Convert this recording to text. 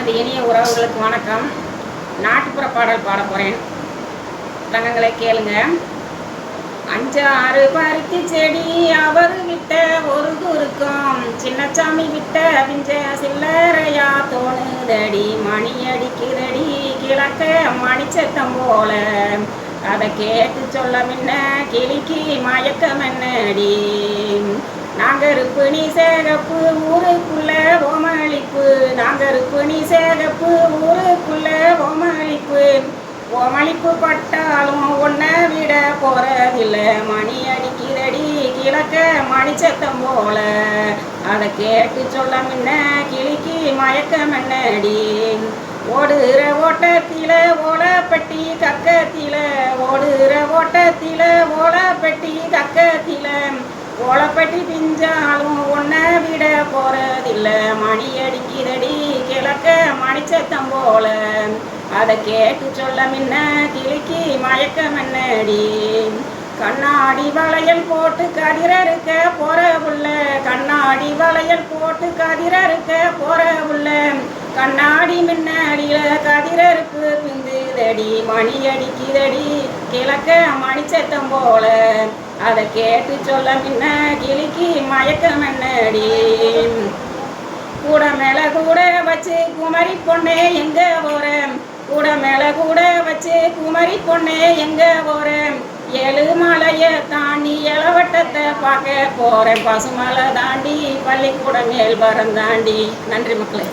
எனது இனிய உறவுகளுக்கு வணக்கம். நாட்டுப்புற பாடல் பாட போகிறேன். ரகங்களை கேளுங்க. 5-6 பருத்தி செடி அவர் விட்ட ஒரு குறுக்கம், சின்னச்சாமி விட்ட பிஞ்ச சில்லறையா தோணுதடி, மணி அடிக்குதடி கிழக்க மணிச்சத்தம் போல, அதை கேட்டு சொல்ல முன்ன கிளிக்கு மயக்கம் என்னடி, நாங்கருப்பு நீ சேகப்பு ஊருக்குள்ள ஓமளிப்பு, நாங்கருப்பு நீ சேகப்பு ஊருக்குள்ள ஓமளிப்பு, ஓமளிப்பு பட்டாலும் ஒன்றை விட போறதில்ல, மணி அடிக்கிறடி கிழக்க மணிச்சத்தம் போல, அதை கேட்டு சொல்ல முன்ன கிளிக்கு மயக்கம் என்னடி, ஓடுகிற ஓட்டத்தில ஓலப்பட்டி கக்கத்தில, ஓடுகிற ஓட்டத்தில ஓலப்பட்டி கக்கத்தில, ஓலப்பட்டி பிஞ்சாலும் ஒன்றை விட போறதில்ல, மணி அடிக்கிறடி கிழக்க மணிச்சத்தம் போல, அதை கேட்டு சொல்ல முன்ன கிளிக்கு மயக்கம் என்னடி, கண்ணாடி வளையல் போட்டு கதிரறுக்க போற புள்ள, கண்ணாடி வளையல் போட்டு கதிரறுக்க போற புள்ள, கண்ணாடி முன்னாடியில கதிரறுப்பு பிந்துதடி, மணி அடிக்குதடி கிழக்க மணிச்சத்தம் போல, அதை கேட்டு சொல்ல முன்ன கிளிக்கு மயக்கம் என்னடி, கூட மேல கூட வச்சு குமரி பொண்ணே எங்க போற, கூட மேல கூட வச்சு குமரி பொண்ணே எங்க போற, 7 மலையை தாண்டி இளவட்டத்தை பார்க்க போறேன், பசுமலை தாண்டி பள்ளிக்கூடம் மேல் வரம் தாண்டி. நன்றி மக்களே.